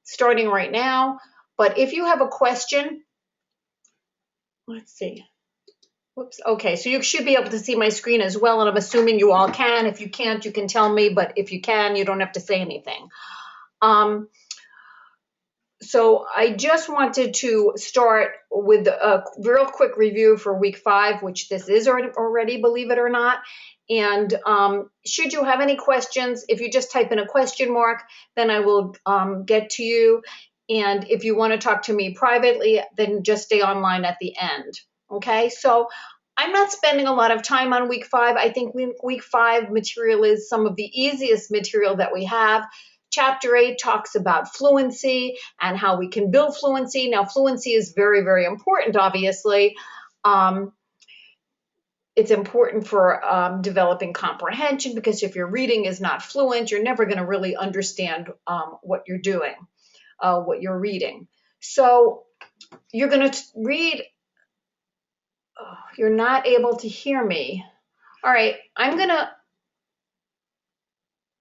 starting right now. But if you have a question, let's see. Whoops. Okay, so you should be able to see my screen as well, and I'm assuming you all can. If you can't, you can tell me, but if you can, you don't have to say anything. So I just wanted to start with a real quick review for week 5, which this is already, believe it or not. And should you have any questions, if you just type in a question mark, then I will get to you. And if you want to talk to me privately, then just stay online at the end. Okay, so I'm not spending a lot of time on week 5. I think week 5 material is some of the easiest material that we have. Chapter 8 talks about fluency and how we can build fluency. Now, fluency is very, very important, obviously. It's important for developing comprehension, because if your reading is not fluent, you're never going to really understand what you're doing, what you're reading. So you're going to read. Oh, you're not able to hear me. All right, I'm going to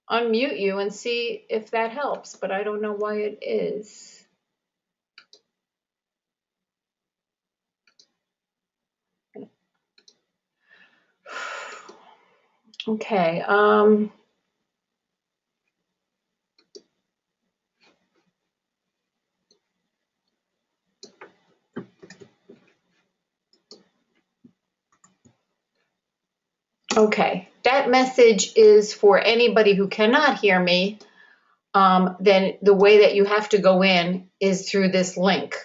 unmute you and see if that helps, but I don't know why it is. Okay. Okay, that message is for anybody who cannot hear me. Then the way that you have to go in is through this link,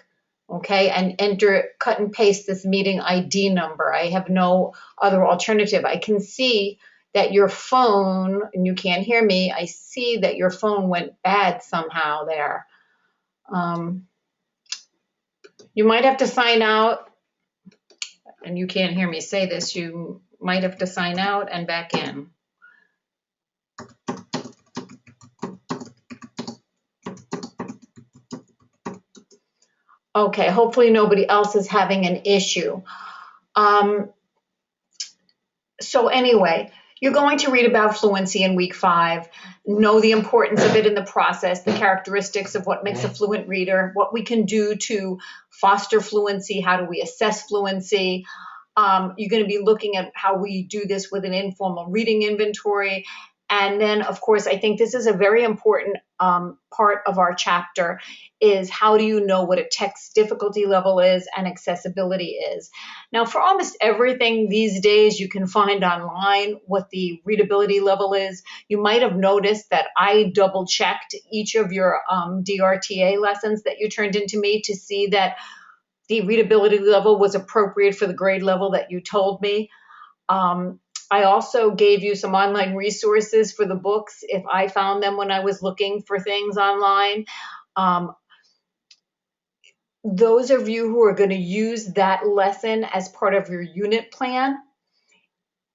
okay, and enter, cut and paste this meeting ID number. I have no other alternative. I can see that your phone, and you can't hear me, I see that your phone went bad somehow there. You might have to sign out, and you can't hear me say this, you might have to sign out and back in. Okay, hopefully nobody else is having an issue. So anyway, you're going to read about fluency in week 5, know the importance of it in the process, the characteristics of what makes a fluent reader, what we can do to foster fluency, how do we assess fluency. You're going to be looking at how we do this with an informal reading inventory. And then, of course, I think this is a very important part of our chapter, is how do you know what a text difficulty level is and accessibility is. Now, for almost everything these days, you can find online what the readability level is. You might have noticed that I double-checked each of your DRTA lessons that you turned into me to see that the readability level was appropriate for the grade level that you told me. I also gave you some online resources for the books if I found them when I was looking for things online. Those of you who are going to use that lesson as part of your unit plan,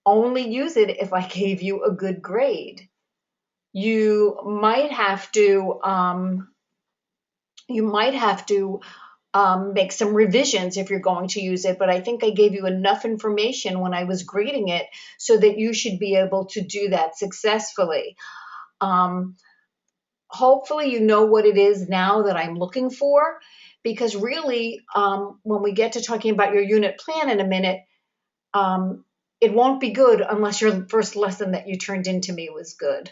only use it if I gave you a good grade. You might have to make some revisions if you're going to use it, but I think I gave you enough information when I was grading it so that you should be able to do that successfully. Hopefully you know what it is now that I'm looking for, because really when we get to talking about your unit plan in a minute, it won't be good unless your first lesson that you turned into me was good.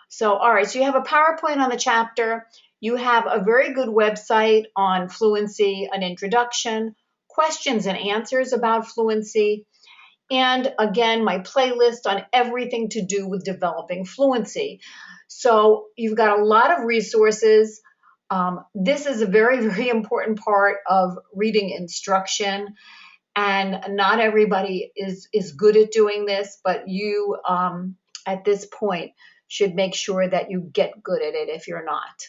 So, all right, so you have a PowerPoint on the chapter. You have a very good website on fluency, an introduction, questions and answers about fluency, and again, my playlist on everything to do with developing fluency. So you've got a lot of resources. This is a very, very important part of reading instruction, and not everybody is good at doing this, but you, at this point, should make sure that you get good at it if you're not.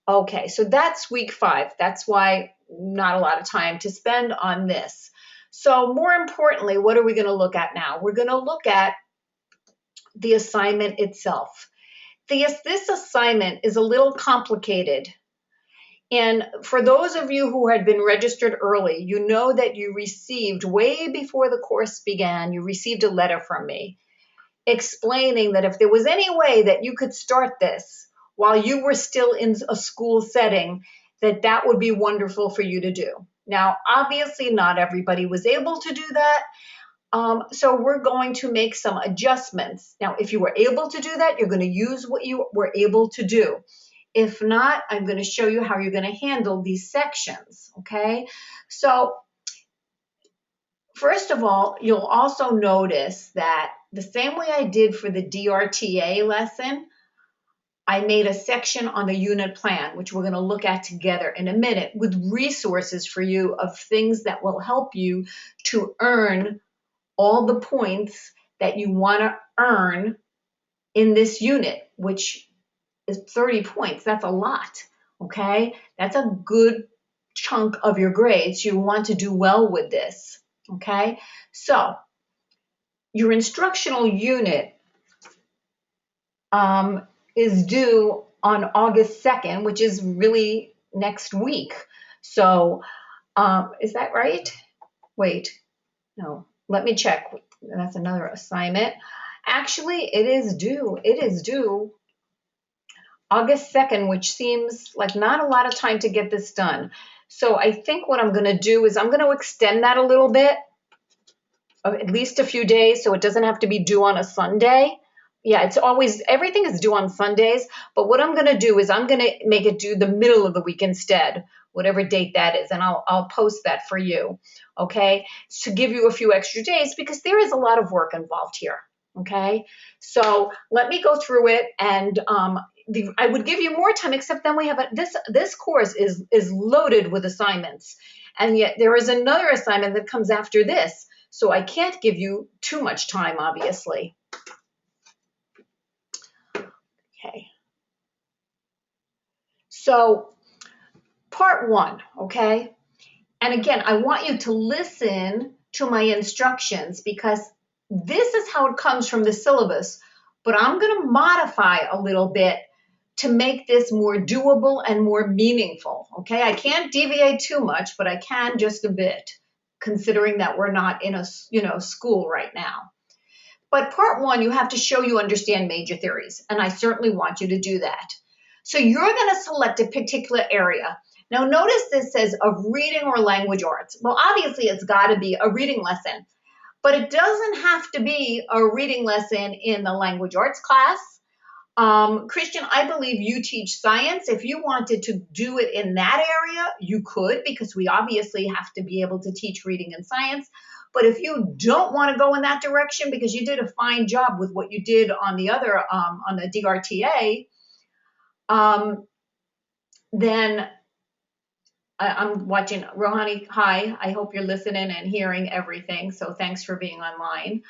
Okay, so that's week 5. That's why not a lot of time to spend on this. So more importantly, what are we going to look at now? We're going to look at the assignment itself. This assignment is a little complicated. And for those of you who had been registered early, you know that you received, way before the course began, you received a letter from me explaining that if there was any way that you could start this while you were still in a school setting, that would be wonderful for you to do. Now, obviously, not everybody was able to do that. So we're going to make some adjustments. Now, if you were able to do that, you're going to use what you were able to do. If not, I'm going to show you how you're going to handle these sections, okay? So first of all, you'll also notice that the same way I did for the DRTA lesson, I made a section on the unit plan, which we're going to look at together in a minute, with resources for you of things that will help you to earn all the points that you want to earn in this unit, which is 30 points. That's a lot, okay? That's a good chunk of your grades. You want to do well with this, okay? So your instructional unit is due on August 2nd, which is really next week. So is that right? Wait, no, let me check. That's another assignment. Actually, it is due. It is due August 2nd, which seems like not a lot of time to get this done. So I think what I'm going to do is I'm going to extend that a little bit, at least a few days, so it doesn't have to be due on a Sunday. Yeah, it's always, everything is due on Sundays, but what I'm going to do is I'm going to make it due the middle of the week instead, whatever date that is, and I'll post that for you, okay, to give you a few extra days because there is a lot of work involved here, okay? So let me go through it, and I would give you more time, except then we have this course is loaded with assignments, and yet there is another assignment that comes after this, so I can't give you too much time, obviously. Okay. So part one, okay? And again, I want you to listen to my instructions because this is how it comes from the syllabus, but I'm going to modify a little bit to make this more doable and more meaningful, okay? I can't deviate too much, but I can just a bit, considering that we're not in a, school right now. But part one, you have to show you understand major theories, and I certainly want you to do that. So you're going to select a particular area. Now notice this says of reading or language arts. Well, obviously it's got to be a reading lesson, but it doesn't have to be a reading lesson in the language arts class. Christian, I believe you teach science. If you wanted to do it in that area, you could, because we obviously have to be able to teach reading and science. But if you don't want to go in that direction because you did a fine job with what you did on the other, on the DRTA, then I'm watching. Rohani, hi. I hope you're listening and hearing everything. So thanks for being online.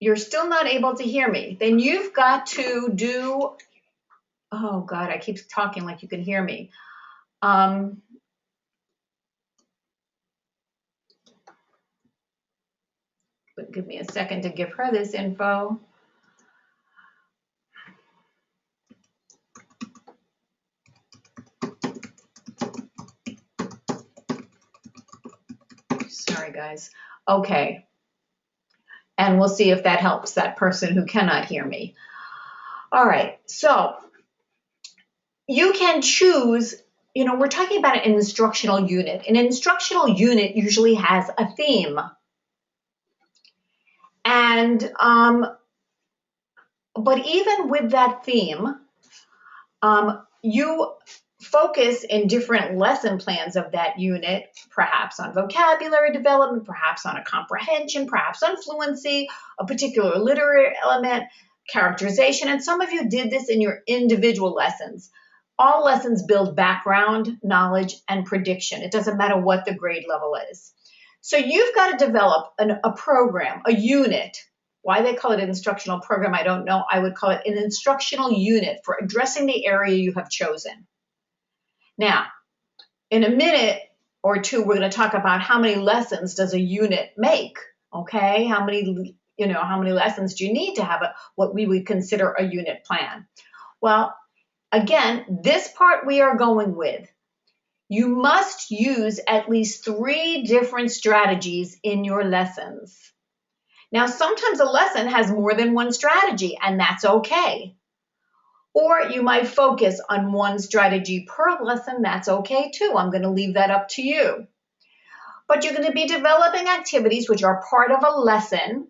You're still not able to hear me. Then you've got to do, oh God, I keep talking like you can hear me. But give me a second to give her this info. Sorry, guys. Okay. And we'll see if that helps that person who cannot hear me. All right. So you can choose, we're talking about an instructional unit. An instructional unit usually has a theme. And, but even with that theme, you focus in different lesson plans of that unit, perhaps on vocabulary development, perhaps on a comprehension, perhaps on fluency, a particular literary element, characterization, and some of you did this in your individual lessons. All lessons build background, knowledge, and prediction. It doesn't matter what the grade level is. So you've got to develop a program, a unit. Why they call it an instructional program, I don't know. I would call it an instructional unit for addressing the area you have chosen. Now, in a minute or two, we're going to talk about how many lessons does a unit make, okay? How many lessons do you need to have what we would consider a unit plan? Well, again, this part we are going with. You must use at least 3 different strategies in your lessons. Now, sometimes a lesson has more than one strategy, and that's okay. Or you might focus on one strategy per lesson. That's okay too. I'm going to leave that up to you. But you're going to be developing activities which are part of a lesson,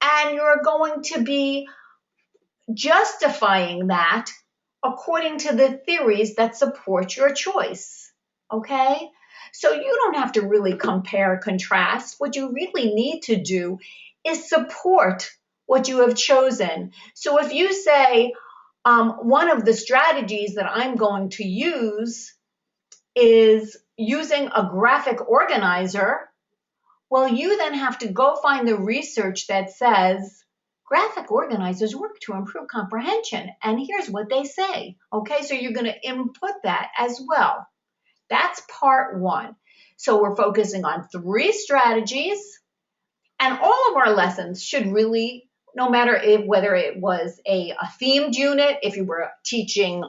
and you're going to be justifying that according to the theories that support your choice. Okay? So you don't have to really compare, contrast. What you really need to do is support what you have chosen. So if you say, one of the strategies that I'm going to use is using a graphic organizer, well, you then have to go find the research that says graphic organizers work to improve comprehension. And here's what they say. Okay, so you're going to input that as well. That's part one. So we're focusing on 3 strategies, and all of our lessons should really, no matter whether it was a themed unit, if you were teaching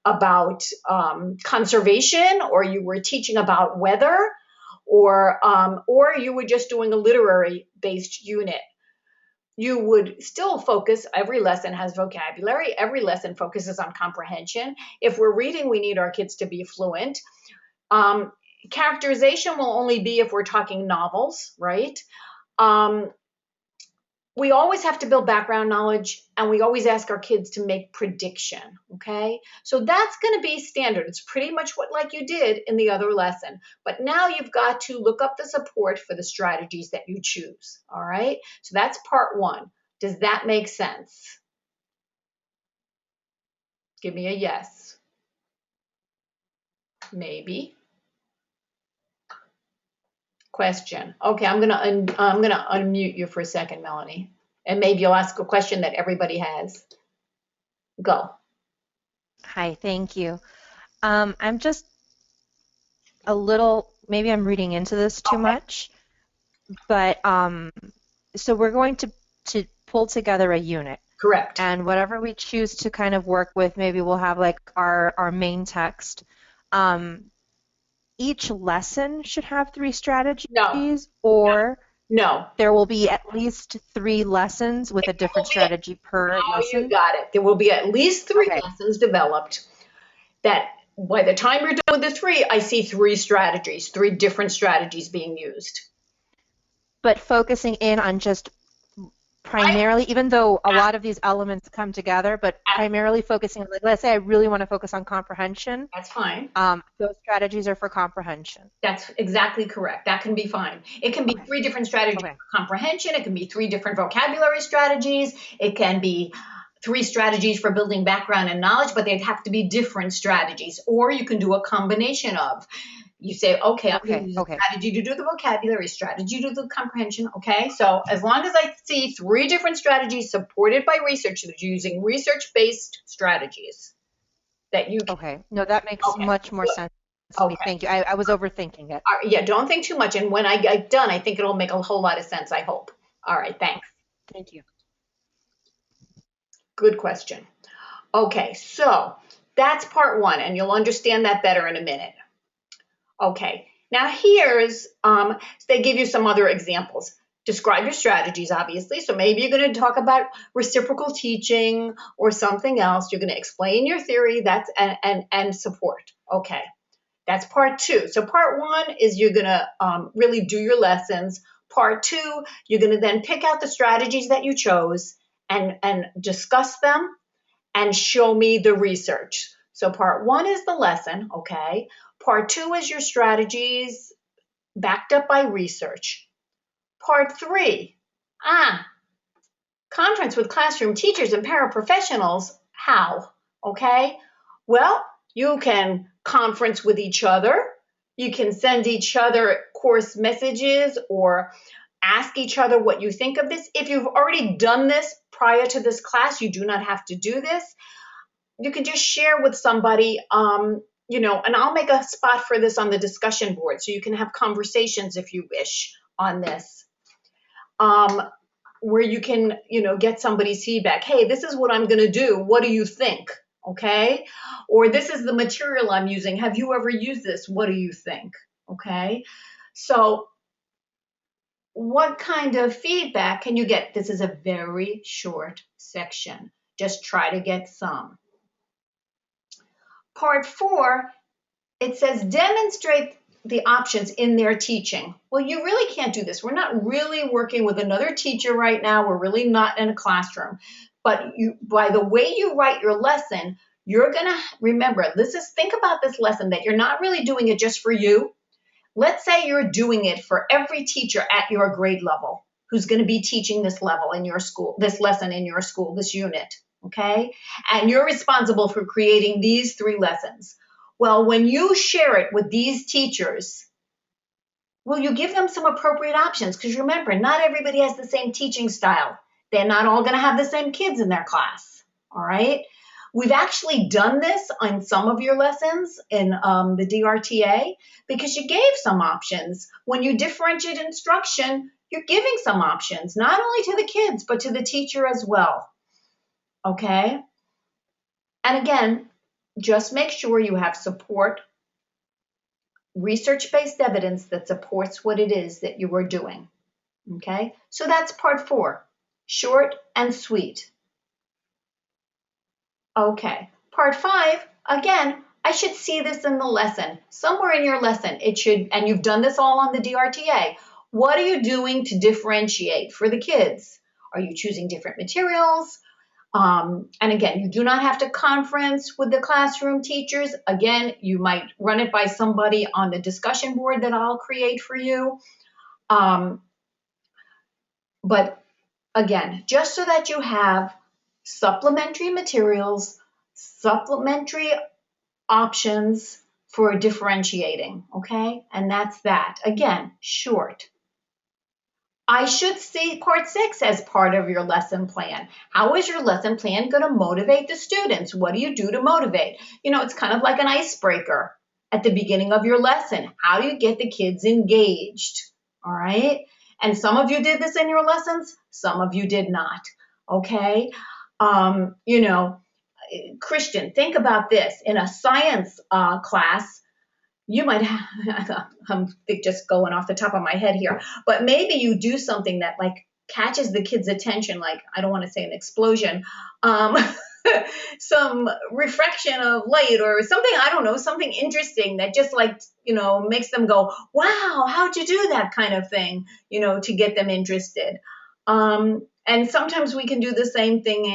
about conservation, or you were teaching about weather, or you were just doing a literary based unit, you would still focus. Every lesson has vocabulary. Every lesson focuses on comprehension. If we're reading, we need our kids to be fluent. Characterization will only be if we're talking novels, right? We always have to build background knowledge, and we always ask our kids to make prediction, okay? So that's going to be standard. It's pretty much what like you did in the other lesson. But now you've got to look up the support for the strategies that you choose, all right? So that's part 1. Does that make sense? Give me a yes. Maybe. Question. Okay, I'm gonna unmute you for a second, Melanie, and maybe you'll ask a question that everybody has. Go. Hi, thank you. I'm just a little, maybe I'm reading into this too much, but so we're going to pull together a unit. Correct. And whatever we choose to kind of work with, maybe we'll have like our main text. Each lesson should have 3 strategies, No. or No. there will be at least 3 lessons with a different strategy per lesson? You got it. There will be at least 3 Okay. lessons developed that by the time you're done with the 3, I see 3 strategies, 3 different strategies being used. But focusing in on just primarily, even though a lot of these elements come together, but primarily focusing, like, let's say I really want to focus on comprehension. That's fine. Those strategies are for comprehension. That's exactly correct. That can be fine. It can be 3 different strategies for comprehension. It can be 3 different vocabulary strategies. It can be 3 strategies for building background and knowledge, but they'd have to be different strategies. Or you can do a combination of. You say, okay, I'm going to use a strategy to do the vocabulary, strategy to do the comprehension. Okay, so as long as I see 3 different strategies supported by research, that you're using research-based strategies that you can. Okay, no, that makes much more sense to me. Thank you. I was overthinking it. Yeah, don't think too much. And when I get done, I think it'll make a whole lot of sense, I hope. All right, thanks. Thank you. Good question. Okay, so that's part 1, and you'll understand that better in a minute. Okay, now here's, they give you some other examples. Describe your strategies, obviously. So maybe you're going to talk about reciprocal teaching or something else. You're going to explain your theory, that's and support. Okay, that's part 2. So part 1 is you're going to really do your lessons. Part 2, you're going to then pick out the strategies that you chose and discuss them and show me the research. So part 1 is the lesson, okay? Part 2 is your strategies backed up by research. Part 3, conference with classroom teachers and paraprofessionals. How? Okay? Well, you can conference with each other. You can send each other course messages or ask each other what you think of this. If you've already done this prior to this class, you do not have to do this. You can just share with somebody, and I'll make a spot for this on the discussion board so you can have conversations if you wish on this, where you can, get somebody's feedback. Hey, this is what I'm going to do. What do you think? Okay. Or this is the material I'm using. Have you ever used this? What do you think? Okay. So what kind of feedback can you get? This is a very short section. Just try to get some. Part 4, it says demonstrate the options in their teaching. Well, you really can't do this. We're not really working with another teacher right now. We're really not in a classroom. But by the way you write your lesson, you're going to remember, think about this lesson that you're not really doing it just for you. Let's say you're doing it for every teacher at your grade level who's going to be teaching this level in your school, this lesson in your school, this unit, okay? And you're responsible for creating these 3 lessons. Well, when you share it with these teachers, will you give them some appropriate options? Because remember, not everybody has the same teaching style. They're not all going to have the same kids in their class, all right? We've actually done this on some of your lessons in the DRTA because you gave some options. When you differentiate instruction, you're giving some options, not only to the kids, but to the teacher as well, okay? And again, just make sure you have support, research-based evidence that supports what it is that you are doing, okay? So that's part 4, short and sweet. Okay, part 5, again, I should see this in the lesson. Somewhere in your lesson, it should, and you've done this all on the DRTA. What are you doing to differentiate for the kids? Are you choosing different materials? And again, you do not have to conference with the classroom teachers. Again, you might run it by somebody on the discussion board that I'll create for you. But again, just so that you have supplementary materials, supplementary options for differentiating, okay? And that's that. Again, short. I should see part 6 as part of your lesson plan. How is your lesson plan going to motivate the students? What do you do to motivate? You know, it's kind of like an icebreaker at the beginning of your lesson. How do you get the kids engaged? All right? And some of you did this in your lessons, some of you did not, okay? You know, Christian, think about this. In a science class, you might have, I'm just going off the top of my head here, but maybe you do something that like catches the kids' attention, like, I don't want to say an explosion, some refraction of light or something, I don't know, something interesting that just like, you know, makes them go, wow, how'd you do that kind of thing, you know, to get them interested. And sometimes we can do the same thing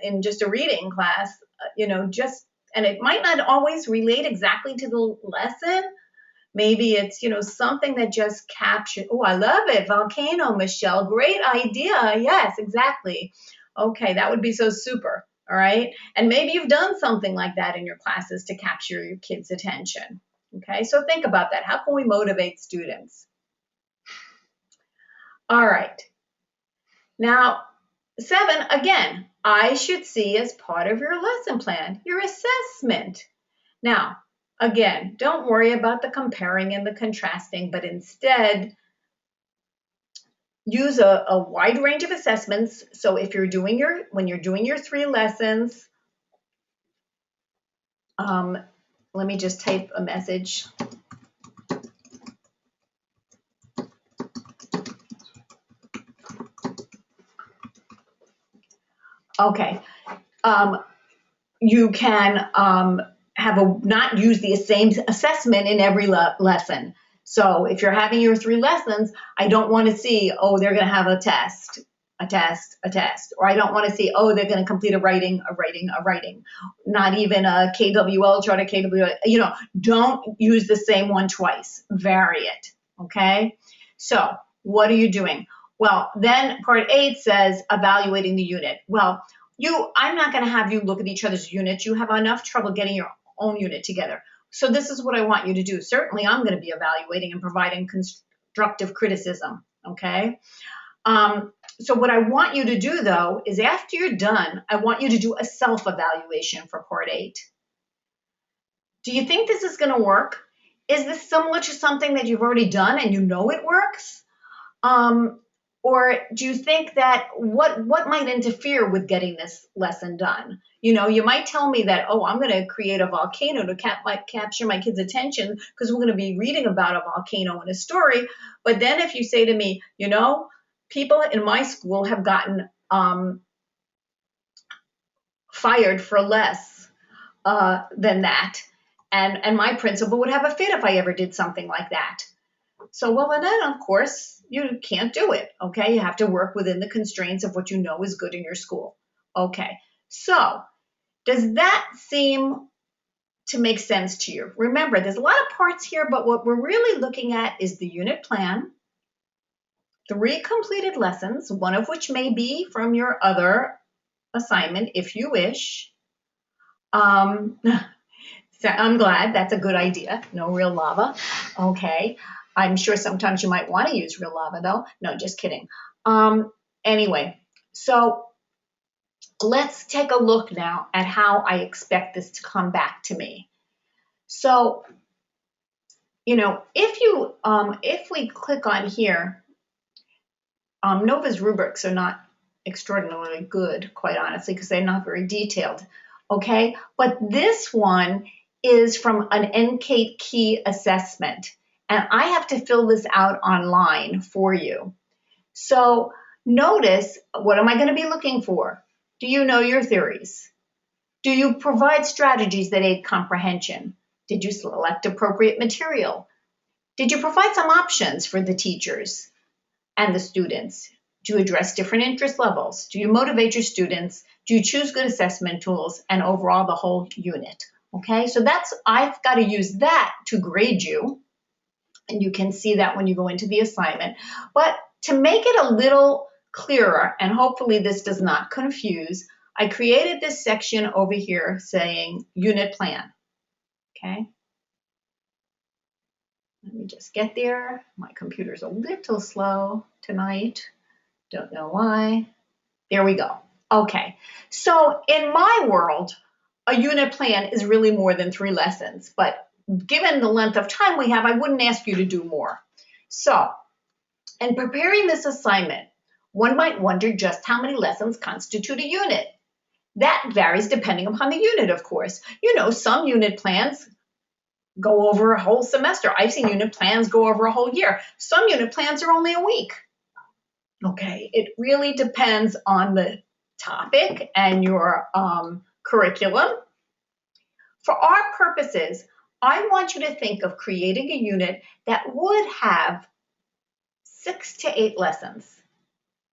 in just a reading class, you know, just, and it might not always relate exactly to the lesson. Maybe it's, you know, something that just captures, oh, I love it. Volcano, Michelle. Great idea. Yes, exactly. Okay, that would be so super. All right. And maybe you've done something like that in your classes to capture your kids' attention. Okay, so think about that. How can we motivate students? All right. Now, 7, again, I should see as part of your lesson plan, your assessment. Now, again, don't worry about the comparing and the contrasting, but instead use a wide range of assessments. So if you're doing when you're doing your 3 lessons, let me just type a message. Okay. You can not use the same assessment in every lesson. So if you're having your 3 lessons, I don't want to see, oh, they're going to have a test. Or I don't want to see, oh, they're going to complete a writing. Not even a KWL chart, a KWL, you know, don't use the same one twice. Vary it, okay? So what are you doing? Well, then part 8 says evaluating the unit. Well, I'm not going to have you look at each other's units. You have enough trouble getting your own unit together. So this is what I want you to do. Certainly, I'm going to be evaluating and providing constructive criticism, okay? So what I want you to do, though, is after you're done, I want you to do a self-evaluation for part 8. Do you think this is going to work? Is this similar to something that you've already done and you know it works? Or do you think that what might interfere with getting this lesson done? You know, you might tell me that, oh, I'm going to create a volcano to capture my kids' attention because we're going to be reading about a volcano in a story. But then if you say to me, you know, people in my school have gotten fired for less than that. And my principal would have a fit if I ever did something like that. So, well, and then of course, you can't do it. Okay. You have to work within the constraints of what you know is good in your school. Okay. So, does that seem to make sense to you? Remember, there's a lot of parts here, but what we're really looking at is the unit plan, 3 completed lessons, one of which may be from your other assignment if you wish. So I'm glad, that's a good idea. No real lava. Okay. I'm sure sometimes you might want to use real lava though. No, just kidding. Anyway, so let's take a look now at how I expect this to come back to me. So, if we click on here, Nova's rubrics are not extraordinarily good, quite honestly, because they're not very detailed. Okay, but this one is from an NCATE key assessment, and I have to fill this out online for you. So notice, what am I going to be looking for? Do you know your theories? Do you provide strategies that aid comprehension? Did you select appropriate material? Did you provide some options for the teachers and the students? Do you address different interest levels? Do you motivate your students? Do you choose good assessment tools, and overall the whole unit? Okay, so I've got to use that to grade you, and you can see that when you go into the assignment. But to make it a little clearer, and hopefully this does not confuse, I created this section over here saying unit plan. Okay, let me just get there. My computer's a little slow tonight. Don't know why. There we go. Okay, so in my world, a unit plan is really more than 3 lessons, but given the length of time we have, I wouldn't ask you to do more. So, in preparing this assignment, one might wonder just how many lessons constitute a unit. That varies depending upon the unit, of course. Some unit plans go over a whole semester. I've seen unit plans go over a whole year. Some unit plans are only a week. Okay, it really depends on the topic and your curriculum. For our purposes, I want you to think of creating a unit that would have 6 to 8 lessons.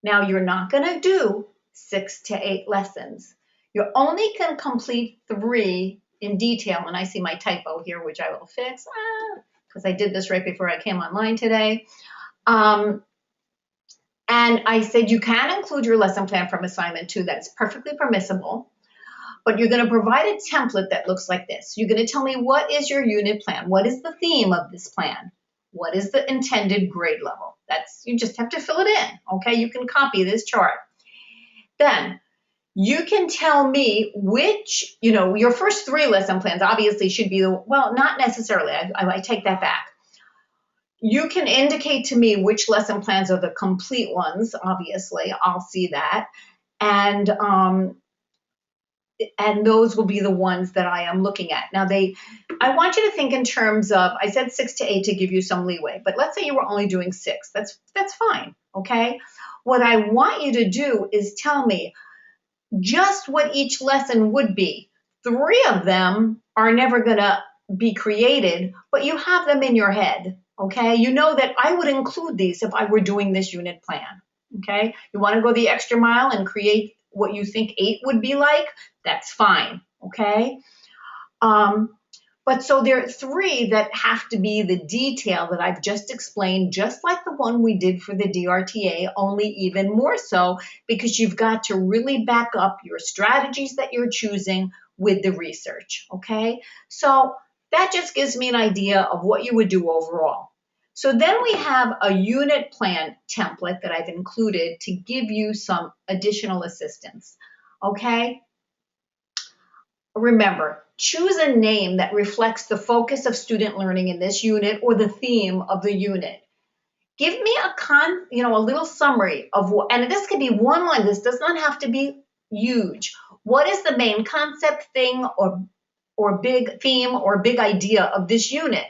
Now, you're not going to do 6 to 8 lessons. You only can complete 3 in detail, and I see my typo here, which I will fix, because I did this right before I came online today. And I said you can include your lesson plan from assignment 2. That's perfectly permissible. But you're going to provide a template that looks like this. You're going to tell me, what is your unit plan? What is the theme of this plan? What is the intended grade level? You just have to fill it in. Okay, you can copy this chart. Then you can tell me which, your first 3 lesson plans obviously should be not necessarily. I take that back. You can indicate to me which lesson plans are the complete ones. Obviously, I'll see that. And those will be the ones that I am looking at. Now, I want you to think in terms of, I said 6 to 8 to give you some leeway, but let's say you were only doing 6. That's fine, okay? What I want you to do is tell me just what each lesson would be. 3 of them are never going to be created, but you have them in your head, okay? You know that I would include these if I were doing this unit plan, okay? You want to go the extra mile and create what you think 8 would be like? That's fine, okay? But so there are 3 that have to be the detail that I've just explained, just like the one we did for the DRTA, only even more so, because you've got to really back up your strategies that you're choosing with the research, okay? So that just gives me an idea of what you would do overall. So then we have a unit plan template that I've included to give you some additional assistance, okay? Remember, choose a name that reflects the focus of student learning in this unit or the theme of the unit. Give me a little summary of what, and this could be one line. This does not have to be huge. What is the main concept, thing, or big theme or big idea of this unit?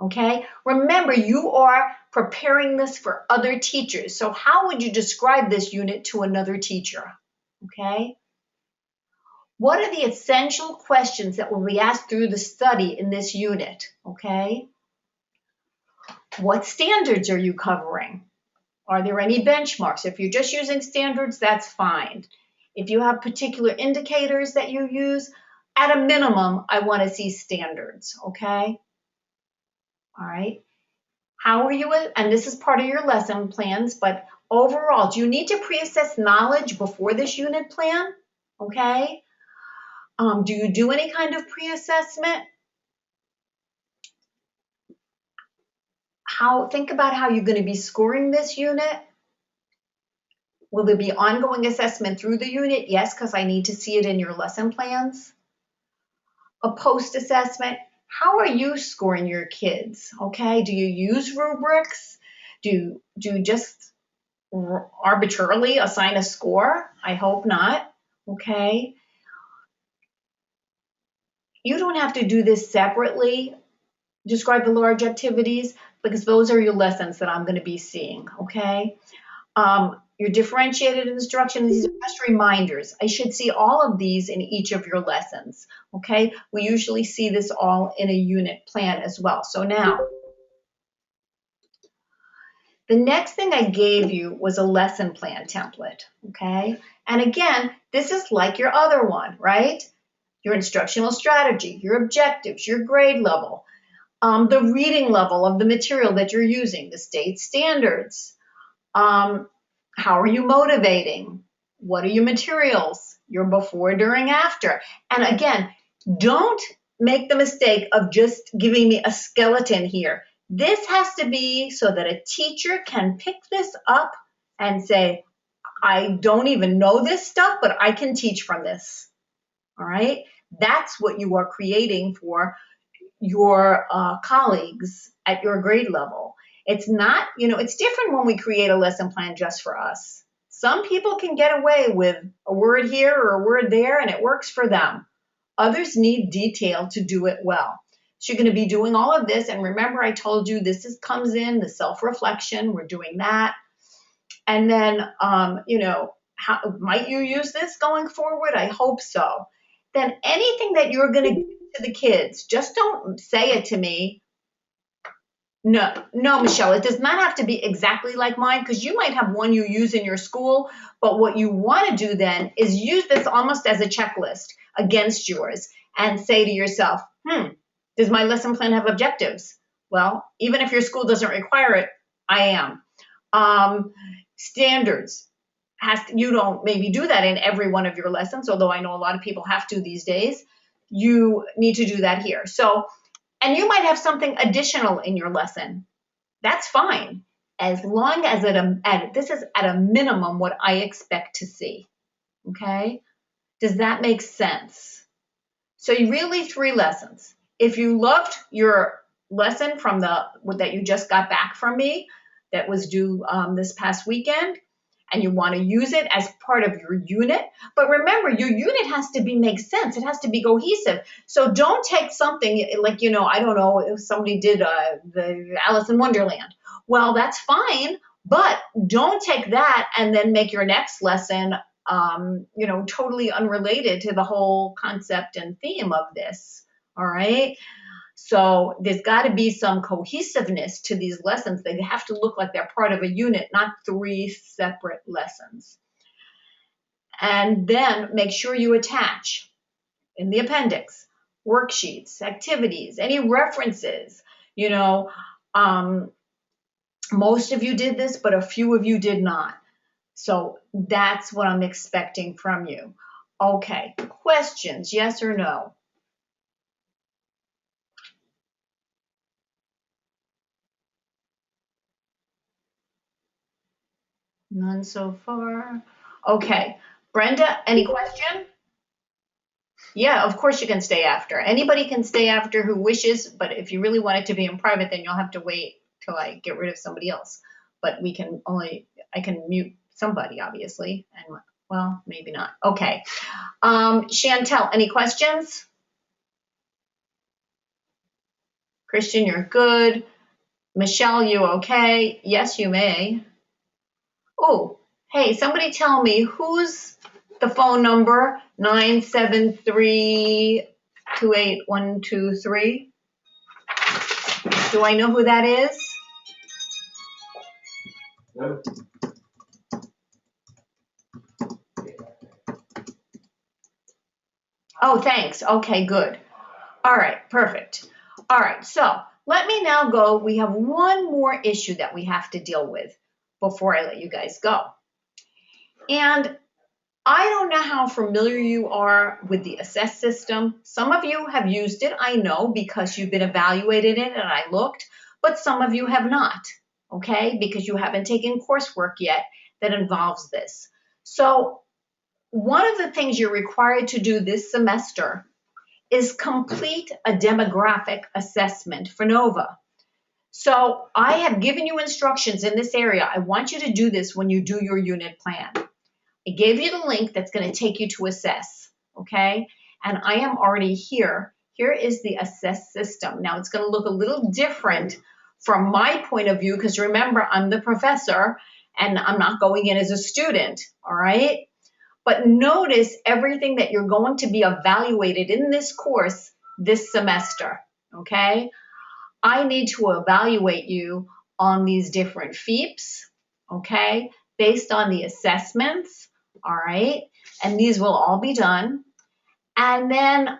Okay, remember, you are preparing this for other teachers. So how would you describe this unit to another teacher? Okay, What are the essential questions that will be asked through the study in this unit? Okay. What standards are you covering? Are there any benchmarks? If you're just using standards, that's fine. If you have particular indicators that you use, at a minimum, I want to see standards, okay? All right. How are you, and this is part of your lesson plans, but overall, do you need to pre-assess knowledge before this unit plan? Okay. Do you do any kind of pre-assessment? Think about how you're going to be scoring this unit. Will there be ongoing assessment through the unit? Yes, because I need to see it in your lesson plans. A post-assessment. How are you scoring your kids? Okay, do you use rubrics? Do you just arbitrarily assign a score? I hope not. Okay. You don't have to do this separately. Describe the large activities because those are your lessons that I'm going to be seeing. Okay. Your differentiated instruction, these are just reminders. I should see all of these in each of your lessons, okay? We usually see this all in a unit plan as well. So now, the next thing I gave you was a lesson plan template, okay? And again, this is like your other one, right? Your instructional strategy, your objectives, your grade level, the reading level of the material that you're using, the state standards, how are you motivating? What are your materials? Your before, during, after. And again, don't make the mistake of just giving me a skeleton here. This has to be so that a teacher can pick this up and say, I don't even know this stuff, but I can teach from this. All right? That's what you are creating for your colleagues at your grade level. It's not, it's different when we create a lesson plan just for us. Some people can get away with a word here or a word there and it works for them. Others need detail to do it well. So you're going to be doing all of this. And remember, I told you comes in the self-reflection. We're doing that. And then, how might you use this going forward? I hope so. Then anything that you're going to give to the kids, just don't say it to me. No, Michelle, it does not have to be exactly like mine because you might have one you use in your school, but what you want to do then is use this almost as a checklist against yours and say to yourself, does my lesson plan have objectives? Well, even if your school doesn't require it, I am. Standards. You don't maybe do that in every one of your lessons, although I know a lot of people have to these days. You need to do that here. So, and you might have something additional in your lesson. That's fine, as long as this is at a minimum what I expect to see. Okay? Does that make sense? So you really 3 lessons. If you loved your lesson from that you just got back from me, that was due this past weekend, and you want to use it as part of your unit. But remember, your unit has to make sense. It has to be cohesive. So don't take something like, I don't know, if somebody did the Alice in Wonderland. Well, that's fine, but don't take that and then make your next lesson, totally unrelated to the whole concept and theme of this. All right. So there's got to be some cohesiveness to these lessons. They have to look like they're part of a unit, not 3 separate lessons. And then make sure you attach in the appendix worksheets, activities, any references. Most of you did this, but a few of you did not. So that's what I'm expecting from you. Okay, questions, yes or no? None so far. Okay. Brenda, any question? Yeah, of course you can stay after. Anybody can stay after who wishes, but if you really want it to be in private, then you'll have to wait till I get rid of somebody else. But I can mute somebody, obviously, and well, maybe not. Okay. Chantel, any questions? Christian, you're good. Michelle, you okay? Yes, you may. Oh, hey, somebody tell me who's the phone number 973-28123. Do I know who that is? No. Oh, thanks. Okay, good. All right, perfect. All right, so let me now go. We have one more issue that we have to deal with before I let you guys go. And I don't know how familiar you are with the assess system. Some of you have used it, I know, because you've been evaluated in it and I looked, but some of you have not, okay, because you haven't taken coursework yet that involves this. So one of the things you're required to do this semester is complete a demographic assessment for NOVA. So I have given you instructions in this area. I want you to do this when you do your unit plan. I gave you the link that's going to take you to assess, okay? And I am already here. Here is the assess system. Now it's going to look a little different from my point of view because remember, I'm the professor and I'm not going in as a student, all right? But notice everything that you're going to be evaluated in this course this semester, okay? I need to evaluate you on these different FEEPs, okay, based on the assessments, all right? And these will all be done. And then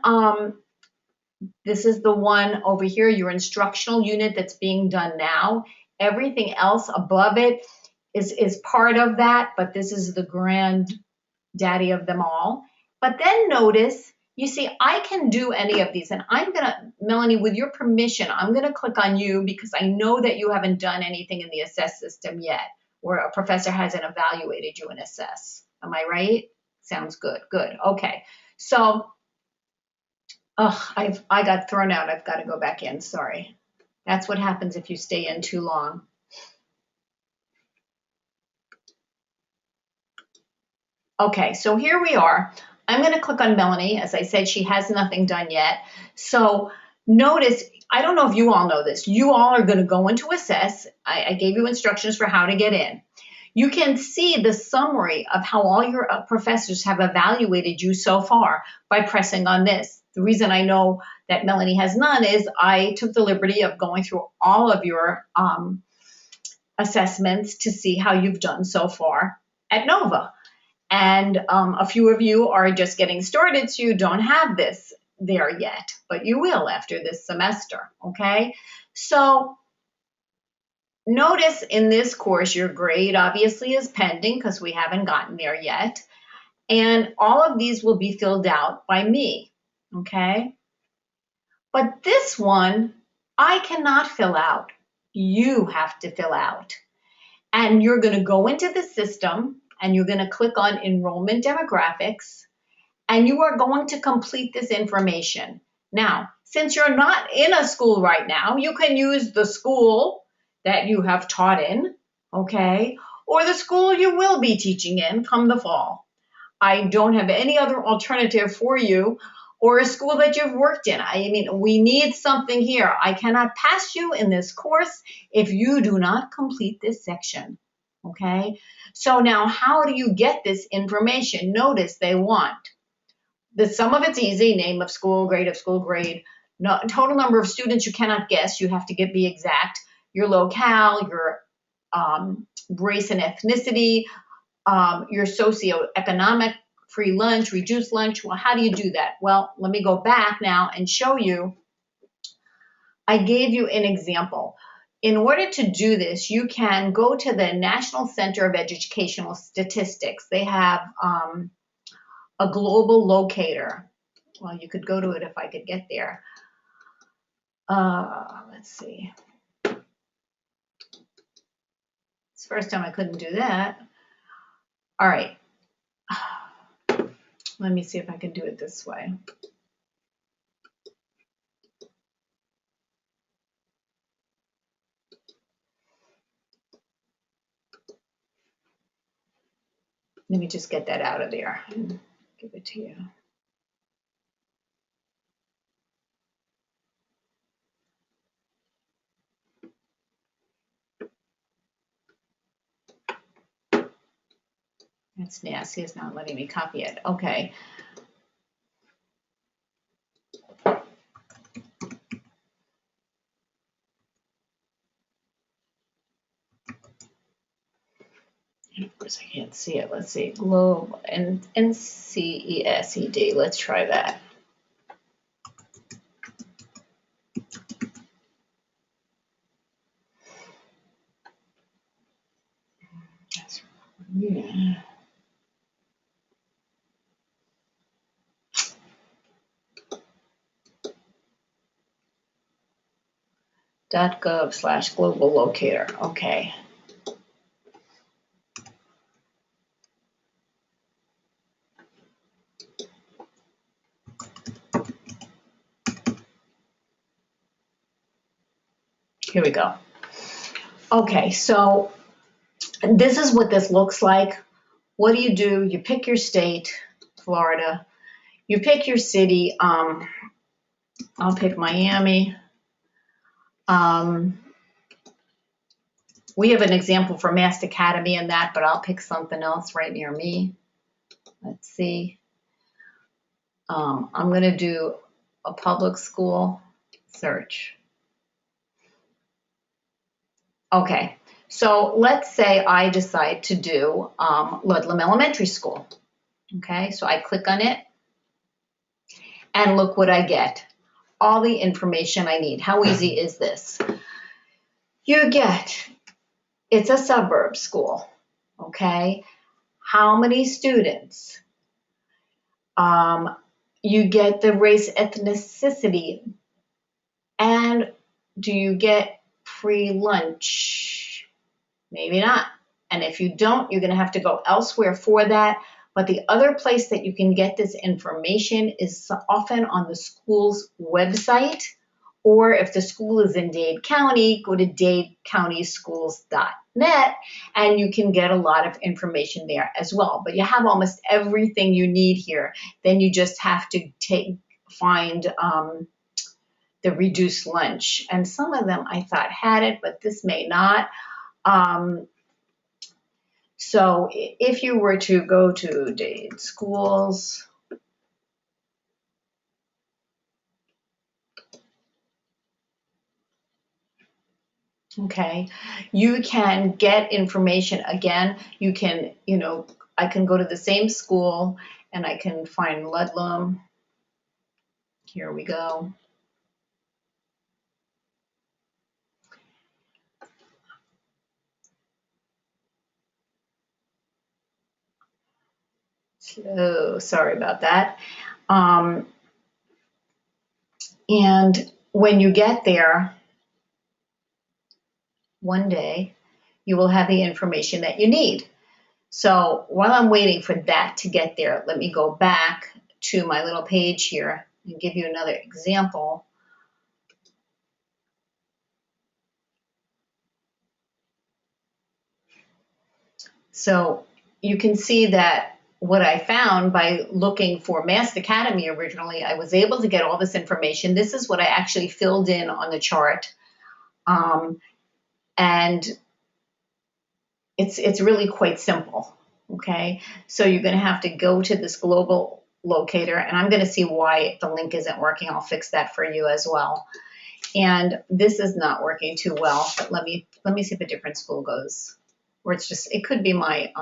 this is the one over here, your instructional unit that's being done now. Everything else above it is part of that, but this is the granddaddy of them all. But then notice, you see, I can do any of these. And I'm going to, Melanie, with your permission, I'm going to click on you because I know that you haven't done anything in the assess system yet where a professor hasn't evaluated you in assess. Am I right? Sounds good. Good. Okay. So, I got thrown out. I've got to go back in. Sorry. That's what happens if you stay in too long. Okay, so here we are. I'm going to click on Melanie. As I said, she has nothing done yet. So notice, I don't know if you all know this. You all are going to go into assess. I gave you instructions for how to get in. You can see the summary of how all your professors have evaluated you so far by pressing on this. The reason I know that Melanie has none is I took the liberty of going through all of your assessments to see how you've done so far at NOVA. And a few of you are just getting started, so you don't have this there yet, but you will after this semester, okay? So notice in this course, your grade obviously is pending because we haven't gotten there yet. And all of these will be filled out by me, okay? But this one, I cannot fill out. You have to fill out. And you're going to go into the system and you're going to click on enrollment demographics and you are going to complete this information. Now, since you're not in a school right now, you can use the school that you have taught in, okay, or the school you will be teaching in come the fall. I don't have any other alternative for you or a school that you've worked in. I mean, we need something here. I cannot pass you in this course if you do not complete this section, okay? So now how do you get this information? Notice they want some of it's easy, name of school, grade, no, total number of students you cannot guess, you have to be exact, your locale, your race and ethnicity, your socioeconomic, free lunch, reduced lunch. Well, how do you do that? Well, let me go back now and show you. I gave you an example. In order to do this, you can go to the National Center of Educational Statistics. They have a global locator. Well, you could go to it if I could get there. Let's see. It's the first time I couldn't do that. All right. Let me see if I can do it this way. Let me just get that out of there and give it to you. It's nasty. It's not letting me copy it. Okay. And of course, I can't see it. Let's see. Globe and NCESED. Let's try that. Yeah. .gov/global locator. Okay. Here we go. Okay, so this is what this looks like. What do? You pick your state, Florida. You pick your city. I'll pick Miami. We have an example for Mass Academy in that, but I'll pick something else right near me. Let's see. I'm going to do a public school search. Okay, so let's say I decide to do Ludlam Elementary School. Okay, so I click on it and look what I get. All the information I need. How easy is this? You get, it's a suburb school, okay? How many students? You get the race, ethnicity, and do you get free lunch? Maybe not. And if you don't, you're going to have to go elsewhere for that. But the other place that you can get this information is often on the school's website, or if the school is in Dade County, go to dadecountyschools.net and you can get a lot of information there as well. But you have almost everything you need here. Then you just have to find the reduced lunch. And some of them I thought had it, but this may not. So if you were to go to Dade Schools, okay, you can get information again. You can, I can go to the same school and I can find Ludlam. Here we go. So sorry about that. And when you get there, one day, you will have the information that you need. So while I'm waiting for that to get there, let me go back to my little page here and give you another example. So you can see that what I found by looking for Mass Academy originally, I was able to get all this information. This is what I actually filled in on the chart. And it's really quite simple, okay? So you're going to have to go to this global locator, and I'm going to see why the link isn't working. I'll fix that for you as well. And this is not working too well, but let me see if a different school goes. Or it could be my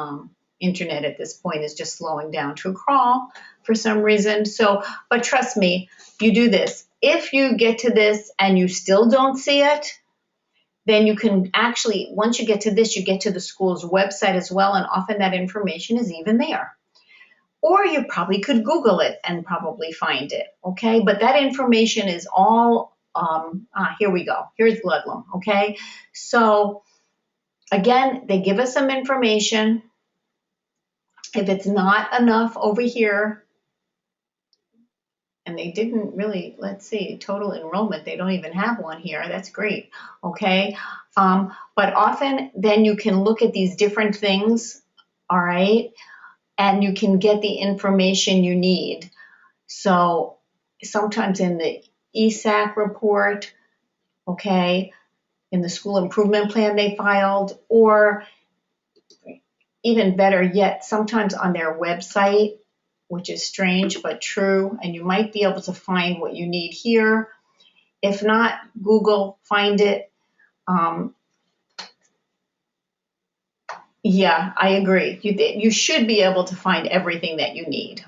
internet at this point is just slowing down to a crawl for some reason. So, but trust me, you do this. If you get to this and you still don't see it, then you can actually, once you get to this, you get to the school's website as well, and often that information is even there. Or you probably could Google it and probably find it, okay? But that information is all, here we go. Here's Ludlam, okay? So again, they give us some information. If it's not enough over here, and they didn't really, let's see, total enrollment, they don't even have one here. That's great, okay? But often then you can look at these different things, all right? And you can get the information you need. So sometimes in the ESAC report, okay, in the school improvement plan they filed, or even better yet, sometimes on their website, which is strange but true, and you might be able to find what you need here. If not, Google, find it. Um, yeah, I agree. You should be able to find everything that you need.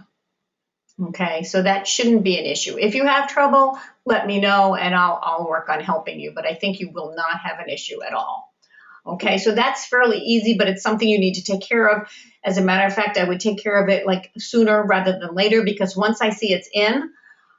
Okay, so that shouldn't be an issue. If you have trouble, let me know and I'll work on helping you, but I think you will not have an issue at all. Okay, so that's fairly easy, but it's something you need to take care of. As a matter of fact, I would take care of it like sooner rather than later, because once I see it's in,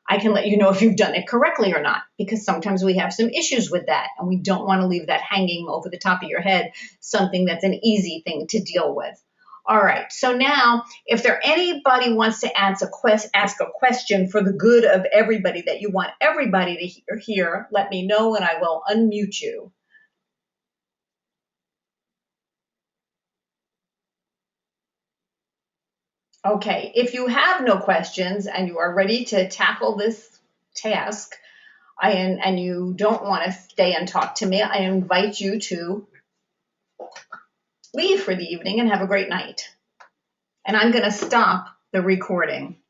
I can let you know if you've done it correctly or not, because sometimes we have some issues with that and we don't want to leave that hanging over the top of your head, something that's an easy thing to deal with. All right, so now if there anybody wants to ask a question for the good of everybody that you want everybody to hear, let me know and I will unmute you. Okay, if you have no questions and you are ready to tackle this task, and you don't want to stay and talk to me, I invite you to leave for the evening and have a great night. And I'm going to stop the recording.